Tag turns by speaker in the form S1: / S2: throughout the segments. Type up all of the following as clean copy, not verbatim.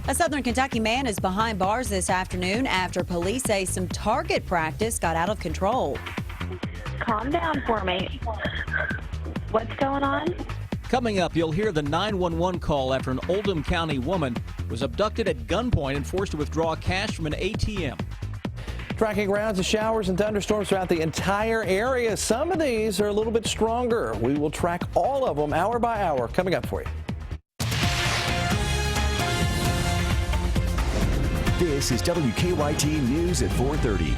S1: A Southern Kentucky man is behind bars this afternoon after police say some target practice got out of control.
S2: Calm down for me. What's going on?
S3: Coming up, you'll hear the 911 call after an Oldham County woman was abducted at gunpoint and forced to withdraw cash from an ATM.
S4: Tracking rounds of showers and thunderstorms throughout the entire area. Some of these are a little bit stronger. We will track all of them hour by hour coming up for you.
S5: This is WKYT News at 4:30.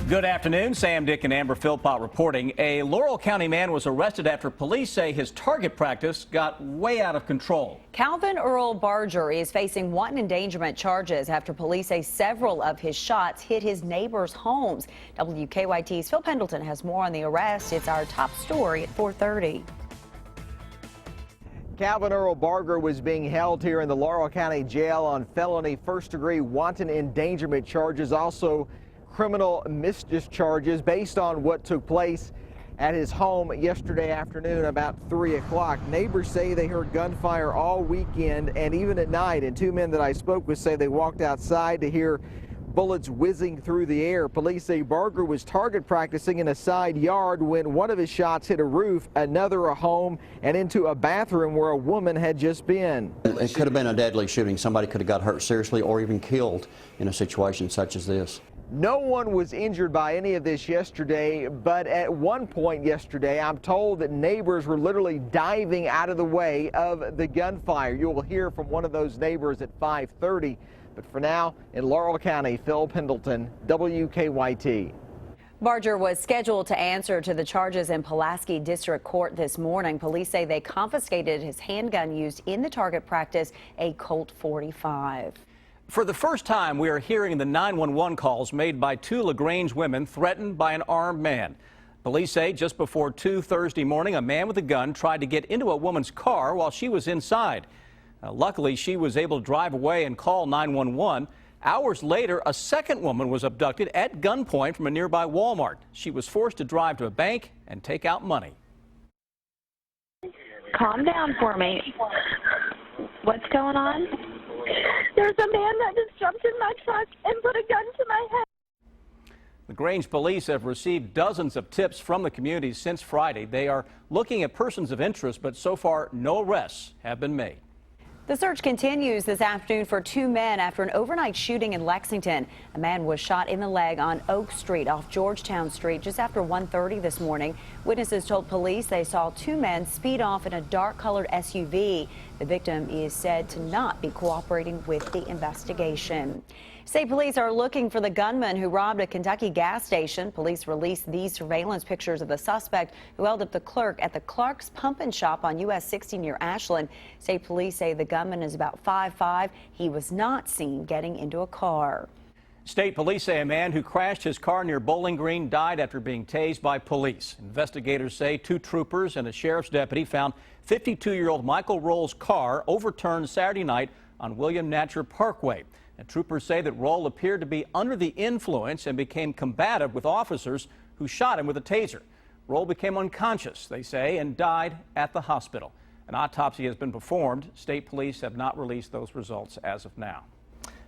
S3: Good afternoon. Sam, Dick, and Amber Philpott reporting. A Laurel County man was arrested after police say his target practice got way out of control.
S1: Calvin Earl Barger is facing wanton endangerment charges after police say several of his shots hit his neighbors' homes. WKYT's Phil Pendleton has more on the arrest. It's our top story at 4:30.
S6: Calvin Earl Barger was being held here in the Laurel County Jail on felony first-degree wanton endangerment charges, also criminal mischief charges based on what took place at his home yesterday afternoon about 3 o'clock. Neighbors say they heard gunfire all weekend and even at night, and two men that I spoke with say they walked outside to hear bullets whizzing through the air. Police say Barger was target practicing in a side yard when one of his shots hit a roof, another a home, and into a bathroom where a woman had just been.
S7: It could have been a deadly shooting. Somebody could have got hurt seriously or even killed in a situation such as this.
S6: No one was injured by any of this yesterday, but at one point yesterday, I'm told that neighbors were literally diving out of the way of the gunfire. You will hear from one of those neighbors at 5:30. But for now, in Laurel County, Phil Pendleton, WKYT.
S1: Barger was scheduled to answer to the charges in Pulaski District Court this morning. Police say they confiscated his handgun used in the target practice, a Colt .45.
S3: For the first time, we are hearing the 911 calls made by two LaGrange women threatened by an armed man. Police say just before 2 Thursday morning, a man with a gun tried to get into a woman's car while she was inside. Luckily, she was able to drive away and call 911. Hours later, a second woman was abducted at gunpoint from a nearby Walmart. She was forced to drive to a bank and take out money.
S2: Calm down for me. What's going on?
S8: There's a man that just jumped in my truck and put a gun to my head.
S3: LaGrange police have received dozens of tips from the community since Friday. They are looking at persons of interest, but so far no arrests have been made.
S1: The search continues this afternoon for two men after an overnight shooting in Lexington. A man was shot in the leg on Oak Street off Georgetown Street just after 1:30 this morning. Witnesses told police they saw two men speed off in a dark-colored SUV. The victim is said to not be cooperating with the investigation. State police are looking for the gunman who robbed a Kentucky gas station. Police released these surveillance pictures of the suspect who held up the clerk at the Clark's Pump and Shop on US 60 near Ashland. State police say the gunman is about 5'5". He was not seen getting into a car.
S3: State police say a man who crashed his car near Bowling Green died after being tased by police. Investigators say two troopers and a sheriff's deputy found 52-year-old Michael Roll's car overturned Saturday night on William Natcher Parkway. And troopers say that Roll appeared to be under the influence and became combative with officers who shot him with a taser. Roll became unconscious, they say, and died at the hospital. An autopsy has been performed. State police have not released those results as of now.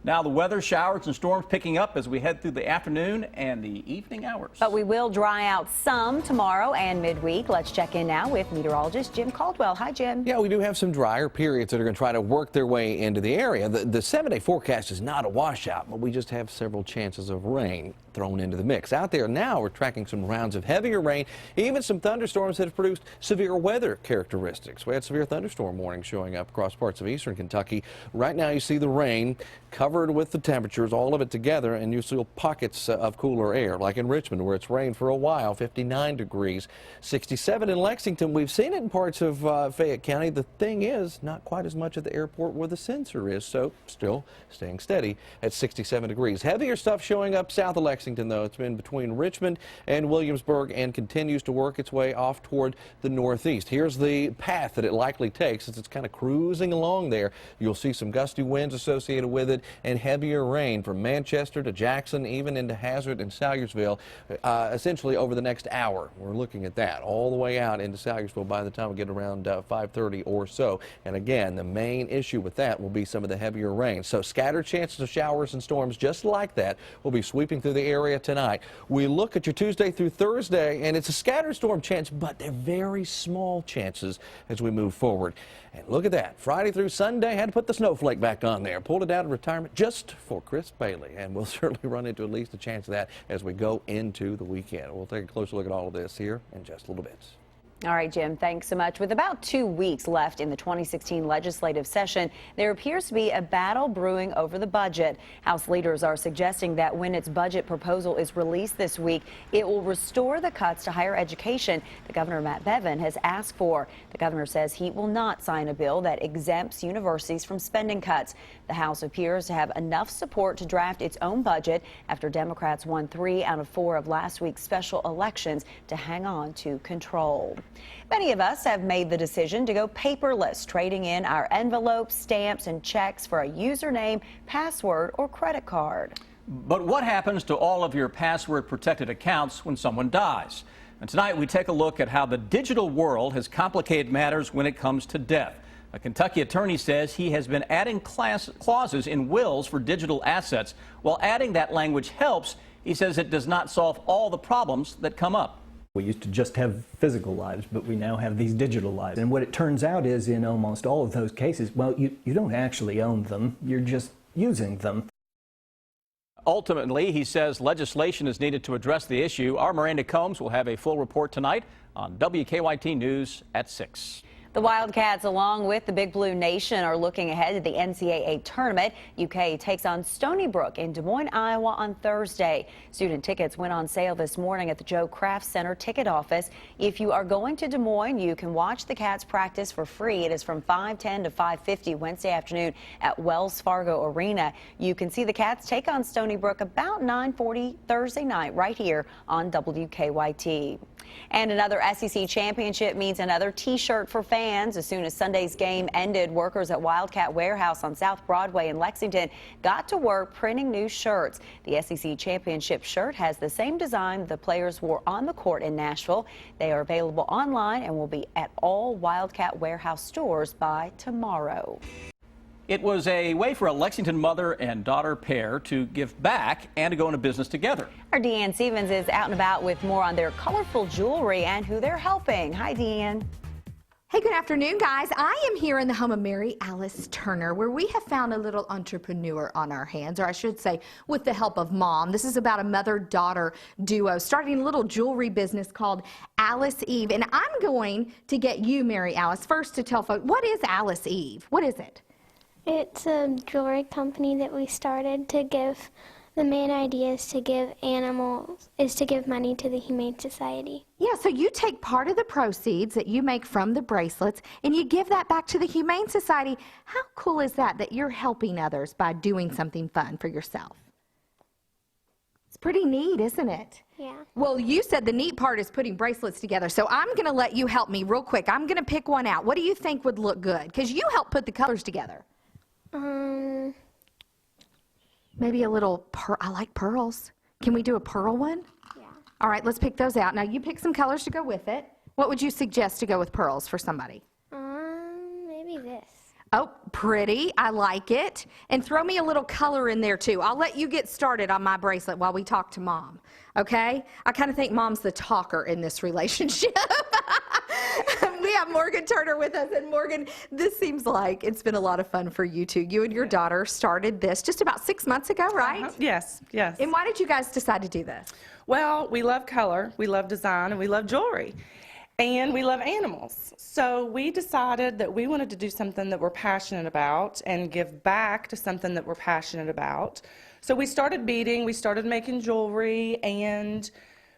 S3: Now the weather, showers and storms picking up as we head through the afternoon and the evening hours.
S1: But we will dry out some tomorrow and midweek. Let's check in now with meteorologist Jim Caldwell. Hi, Jim.
S4: Yeah, we do have some drier periods that are going to try to work their way into the area. The 7-day forecast is not a washout, but we just have several chances of rain thrown into the mix. Out there now, we're tracking some rounds of heavier rain, even some thunderstorms that have produced severe weather characteristics. We had severe thunderstorm warnings showing up across parts of eastern Kentucky. Right now, you see the rain covered with the temperatures, all of it together, and you see pockets of cooler air, like in Richmond, where it's rained for a while, 59 degrees, 67 in Lexington. We've seen it in parts of Fayette County. The thing is, not quite as much at the airport where the sensor is, so still staying steady at 67 degrees. Heavier stuff showing up south of Lexington, though. It's been between Richmond and Williamsburg and continues to work its way off toward the northeast. Here's the path that it likely takes as it's kind of cruising along there. You'll see some gusty winds associated with it and heavier rain from Manchester to Jackson, even into Hazard and Salyersville, essentially over the next hour. We're looking at that all the way out into Salyersville by the time we get around 5:30 or so. And again, the main issue with that will be some of the heavier rain. So scattered chances of showers and storms just like that will be sweeping through the area tonight. We look at your Tuesday through Thursday, and it's a scattered storm chance, but they're very small chances as we move forward. And look at that. Friday through Sunday, had to put the snowflake back on there. Pulled it out of retirement just for Chris Bailey. And we'll certainly run into at least a chance of that as we go into the weekend. We'll take a closer look at all of this here in just a little bit.
S1: All right, Jim, thanks so much. With about 2 weeks left in the 2016 legislative session, there appears to be a battle brewing over the budget. House leaders are suggesting that when its budget proposal is released this week, it will restore the cuts to higher education that Governor Matt Bevin has asked for. The governor says he will not sign a bill that exempts universities from spending cuts. The House appears to have enough support to draft its own budget after Democrats won 3 out of 4 of last week's special elections to hang on to control. Many of us have made the decision to go paperless, trading in our envelopes, stamps, and checks for a username, password, or credit card.
S3: But what happens to all of your password-protected accounts when someone dies? And tonight we take a look at how the digital world has complicated matters when it comes to death. A Kentucky attorney says he has been adding clauses in wills for digital assets. While adding that language helps, he says it does not solve all the problems that come up.
S9: We used to just have physical lives, but we now have these digital lives. And what it turns out is in almost all of those cases, well, you don't actually own them, you're just using them.
S3: Ultimately, he says legislation is needed to address the issue. Our Miranda Combs will have a full report tonight on WKYT News at 6.
S1: The Wildcats, along with the Big Blue Nation, are looking ahead to the NCAA tournament. UK takes on Stony Brook in Des Moines, Iowa on Thursday. Student tickets went on sale this morning at the Joe Kraft Center ticket office. If you are going to Des Moines, you can watch the Cats practice for free. It is from 5:10 to 5:50 Wednesday afternoon at Wells Fargo Arena. You can see the Cats take on Stony Brook about 9:40 Thursday night right here on WKYT. And another SEC championship means another T-shirt for fans. As soon as Sunday's game ended, workers at Wildcat Warehouse on South Broadway in Lexington got to work printing new shirts. The SEC championship shirt has the same design the players wore on the court in Nashville. They are available online and will be at all Wildcat Warehouse stores by tomorrow.
S3: It was a way for a Lexington mother and daughter pair to give back and to go into business together.
S1: Our Deanne Stevens is out and about with more on their colorful jewelry and who they're helping. Hi, Deanne.
S10: Hey, good afternoon, guys. I am here in the home of Mary Alice Turner, where we have found a little entrepreneur on our hands, or I should say, with the help of Mom. This is about a mother-daughter duo starting a little jewelry business called Alice Eve. And I'm going to get you, Mary Alice, first to tell folks, what is Alice Eve? What is it?
S11: It's a jewelry company that we started to give, the main idea is to give money to the Humane Society.
S10: Yeah, so you take part of the proceeds that you make from the bracelets and you give that back to the Humane Society. How cool is that, that you're helping others by doing something fun for yourself? It's pretty neat, isn't it?
S11: Yeah.
S10: Well, you said the neat part is putting bracelets together, so I'm going to let you help me real quick. I'm going to pick one out. What do you think would look good? Because you helped put the colors together. Maybe a little I like pearls. Can we do a pearl one?
S11: Yeah.
S10: All right, let's pick those out. Now you pick some colors to go with it. What would you suggest to go with pearls for somebody?
S11: Maybe this.
S10: Oh, pretty. I like it. And throw me a little color in there too. I'll let you get started on my bracelet while we talk to Mom. Okay? I kind of think Mom's the talker in this relationship. We have Morgan Turner with us. And Morgan, this seems like it's been a lot of fun for you two. You and your daughter started this just about 6 months ago, right?
S12: Yes, yes.
S10: And why did you guys decide to do this?
S12: Well, we love color, we love design, and we love jewelry. And we love animals. So we decided that we wanted to do something that we're passionate about and give back to something that we're passionate about. So we started beading, we started making jewelry, and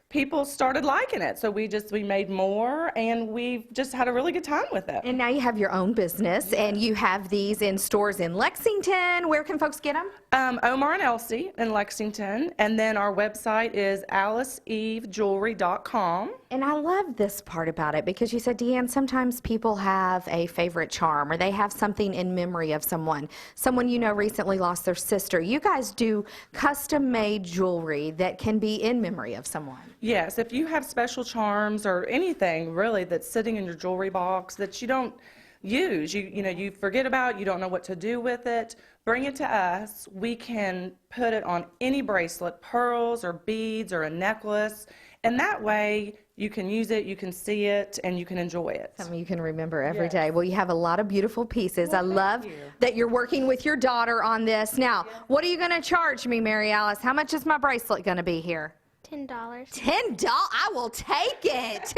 S12: people started liking it. So we made more, and we've just had a really good time with it.
S10: And now you have your own business, and you have these in stores in Lexington. Where can folks get them?
S12: Omar and Elsie in Lexington, and then our website is AliceEveJewelry.com.
S10: And I love this part about it because you said, Deanne, sometimes people have a favorite charm or they have something in memory of someone. Someone you know recently lost their sister. You guys do custom-made jewelry that can be in memory of someone.
S12: Yes, if you have special charms or anything really that's sitting in your jewelry box that you don't use, you forget about, you don't know what to do with it, bring it to us. We can put it on any bracelet, pearls or beads or a necklace, and that way you can use it, you can see it, and you can enjoy it.
S10: Something you can remember every day. Well, you have a lot of beautiful pieces. I love that you're working with your daughter on this. Now, what are you going to charge me, Mary Alice? How much is my bracelet going to be here?
S11: $10.
S10: $10? I will take it.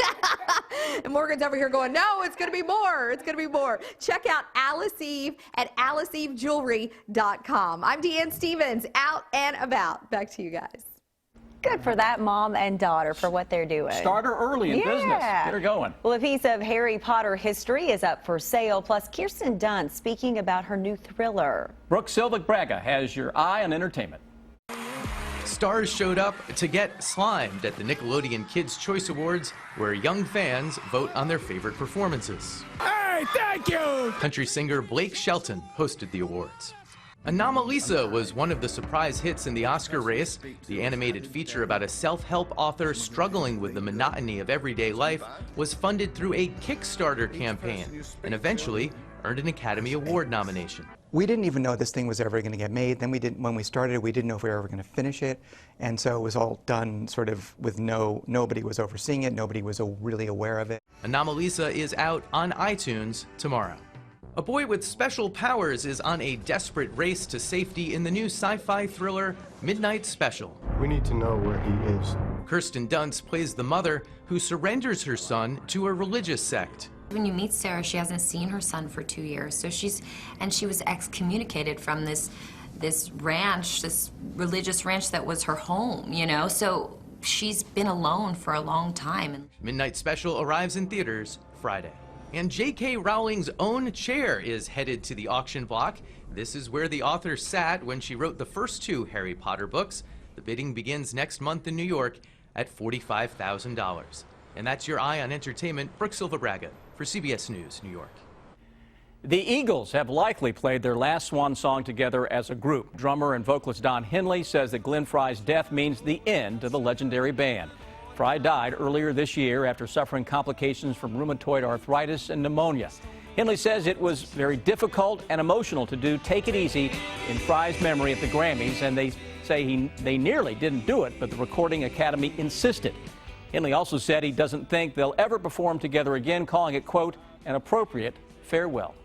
S10: And Morgan's over here going, no, it's going to be more. It's going to be more. Check out Alice Eve at AliceEveJewelry.com. I'm Deanne Stevens, out and about. Back to you guys.
S1: Good for that mom and daughter for what they're doing.
S3: Start her early in business. Get her going.
S1: Well, a piece of Harry Potter history is up for sale. Plus, Kirsten Dunst speaking about her new thriller.
S3: Brooke Silva-Braga has your eye on entertainment.
S13: Stars showed up to get slimed at the Nickelodeon Kids' Choice Awards, where young fans vote on their favorite performances.
S14: Hey, thank you!
S13: Country singer Blake Shelton hosted the awards. Anomalisa was one of the surprise hits in the Oscar race. The animated feature about a self-help author struggling with the monotony of everyday life was funded through a Kickstarter campaign and eventually earned an Academy Award nomination.
S15: We didn't even know this thing was ever going to get made. Then when we started, we didn't know if we were ever going to finish it. And so it was all done sort of with nobody was overseeing it. Nobody was really aware of it.
S13: Anomalisa is out on iTunes tomorrow. A boy with special powers is on a desperate race to safety in the new sci-fi thriller Midnight Special.
S16: We need to know where he is.
S13: Kirsten Dunst plays the mother who surrenders her son to a religious sect.
S17: When you meet Sarah, she hasn't seen her son for 2 years, so she was excommunicated from this ranch, this religious ranch that was her home, so she's been alone for a long time.
S13: Midnight Special arrives in theaters Friday. And J.K. Rowling's own chair is headed to the auction block. This is where the author sat when she wrote the first 2 Harry Potter books. The bidding begins next month in New York at $45,000. And that's your eye on entertainment. Brooke Silva-Braga for CBS News, New York.
S3: The Eagles have likely played their last swan song together as a group. Drummer and vocalist Don Henley says that Glenn Frey's death means the end of the legendary band. Frey died earlier this year after suffering complications from rheumatoid arthritis and pneumonia. Henley says it was very difficult and emotional to do Take It Easy in Frey's memory at the Grammys, and they say they nearly didn't do it, but the Recording Academy insisted. Henley also said he doesn't think they'll ever perform together again, calling it, quote, an appropriate farewell.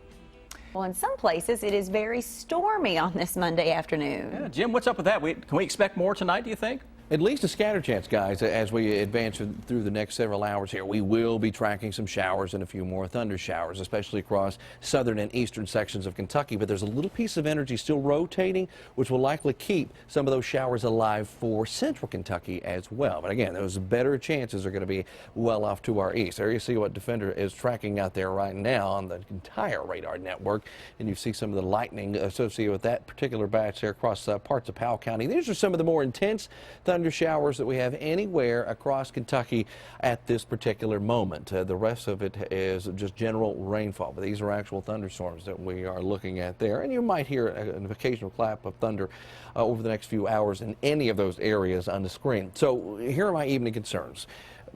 S1: Well, in some places, it is very stormy on this Monday afternoon.
S3: Yeah, Jim, what's up with that? Can we expect more tonight, do you think?
S4: At least a scatter chance, guys, as we advance through the next several hours here. We will be tracking some showers and a few more thunder showers, especially across southern and eastern sections of Kentucky. But there's a little piece of energy still rotating, which will likely keep some of those showers alive for central Kentucky as well. But again, those better chances are going to be well off to our east. There you see what Defender is tracking out there right now on the entire radar network. And you see some of the lightning associated with that particular batch there across parts of Powell County. These are some of the more intense thunder showers that we have anywhere across Kentucky at this particular moment. The rest of it is just general rainfall, but these are actual thunderstorms that we are looking at there. And you might hear an occasional clap of thunder over the next few hours in any of those areas on the screen. So here are my evening concerns.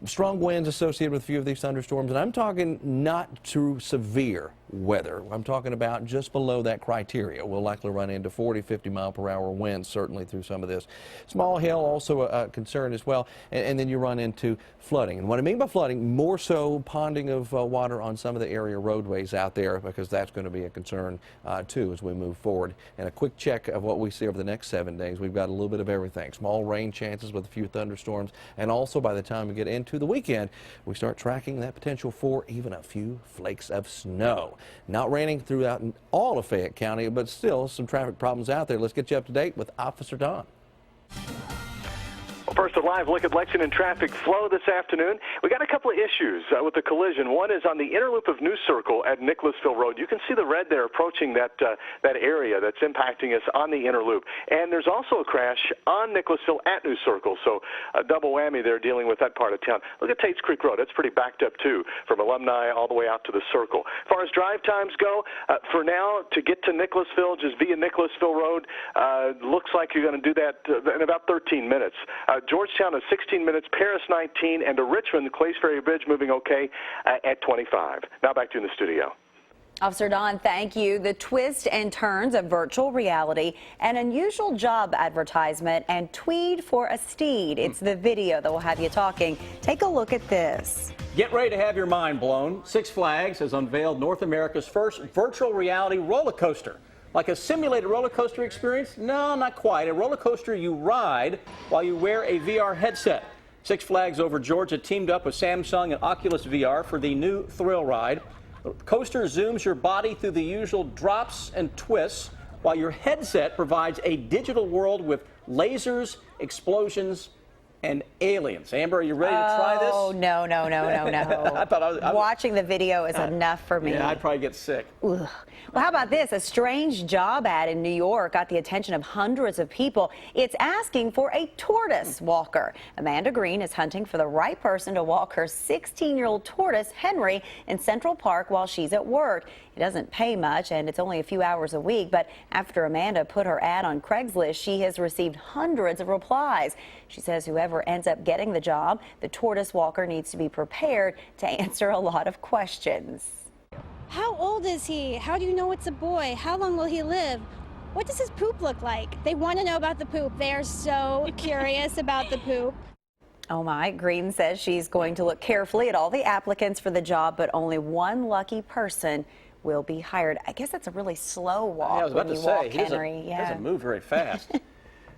S4: Strong winds associated with a few of these thunderstorms, and I'm talking not too severe weather. I'm talking about just below that criteria. We'll likely run into 40, 50 mile per hour winds certainly through some of this. Small hail also a concern as well, and then you run into flooding. And what I mean by flooding, more so ponding of water on some of the area roadways out there, because that's going to be a concern too as we move forward. And a quick check of what we see over the next 7 days. We've got a little bit of everything. Small rain chances with a few thunderstorms, and also by the time we get into the weekend, we start tracking that potential for even a few flakes of snow. Not raining throughout all of Fayette County, but still some traffic problems out there. Let's get you up to date with Officer Don.
S18: Well, first first, a live look at Lexington traffic flow this afternoon. We got a couple of issues with the collision. One is on the inner loop of New Circle at Nicholasville Road. You can see the red there approaching that area that's impacting us on the inner loop. And there's also a crash on Nicholasville at New Circle, so a double whammy there dealing with that part of town. Look at Tate's Creek Road. That's pretty backed up, too, from Alumni all the way out to the Circle. As far as drive times go, for now, to get to Nicholasville, just via Nicholasville Road, looks like you're going to do that in about 13 minutes. Georgetown is 16 minutes, Paris 19, and to Richmond, the Clays Ferry Bridge moving okay at 25. Now back to you in the studio.
S1: Officer Don, thank you. The twists and turns of virtual reality, an unusual job advertisement, and tweed for a steed. It's the video that will have you talking. Take a look at this.
S3: Get ready to have your mind blown. Six Flags has unveiled North America's first virtual reality roller coaster. Like a simulated roller coaster experience? No, not quite. A roller coaster you ride while you wear a VR headset. Six Flags over Georgia teamed up with Samsung and Oculus VR for the new thrill ride. The coaster zooms your body through the usual drops and twists, while your headset provides a digital world with lasers, explosions, and aliens. Amber, are you ready to try this?
S1: Oh, no.
S3: I thought I was
S1: Watching the video is enough for me.
S3: Yeah, I'd probably get sick.
S1: Ugh. Well, how about this? A strange job ad in New York got the attention of hundreds of people. It's asking for a tortoise walker. Amanda Green is hunting for the right person to walk her 16-year-old tortoise, Henry, in Central Park while she's at work. It doesn't pay much, and it's only a few hours a week, but after Amanda put her ad on Craigslist, she has received hundreds of replies. She says whoever ends up getting the job, the tortoise walker needs to be prepared to answer a lot of questions.
S19: How old is he? How do you know it's a boy? How long will he live? What does his poop look like? They want to know about the poop. They are so curious about the poop.
S1: Oh my, Green says she's going to look carefully at all the applicants for the job, but only one lucky person will be hired. I guess that's a really slow walk.
S3: Yeah, I was about
S1: when
S3: to
S1: you
S3: say,
S1: walk,
S3: he
S1: Henry.
S3: doesn't move very fast.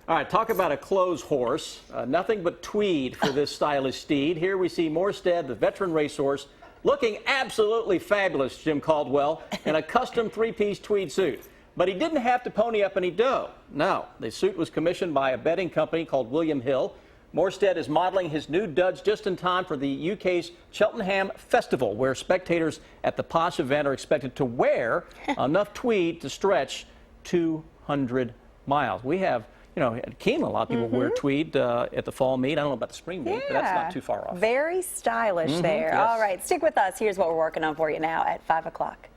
S3: All right, talk about a clothes horse. Nothing but tweed for this stylish steed. Here we see Morstead, the veteran racehorse, looking absolutely fabulous, Jim Caldwell, in a custom three-piece tweed suit. But he didn't have to pony up any dough. No, the suit was commissioned by a bedding company called William Hill. Morstead is modeling his new duds just in time for the UK's Cheltenham Festival, where spectators at the posh event are expected to wear enough tweed to stretch 200 miles. We have, you know, at Keeneland, a lot of people wear tweed at the fall meet. I don't know about the spring meet, but that's not too far off.
S1: Very stylish there.
S3: Yes.
S1: All right, stick with us. Here's what we're working on for you now at 5 o'clock.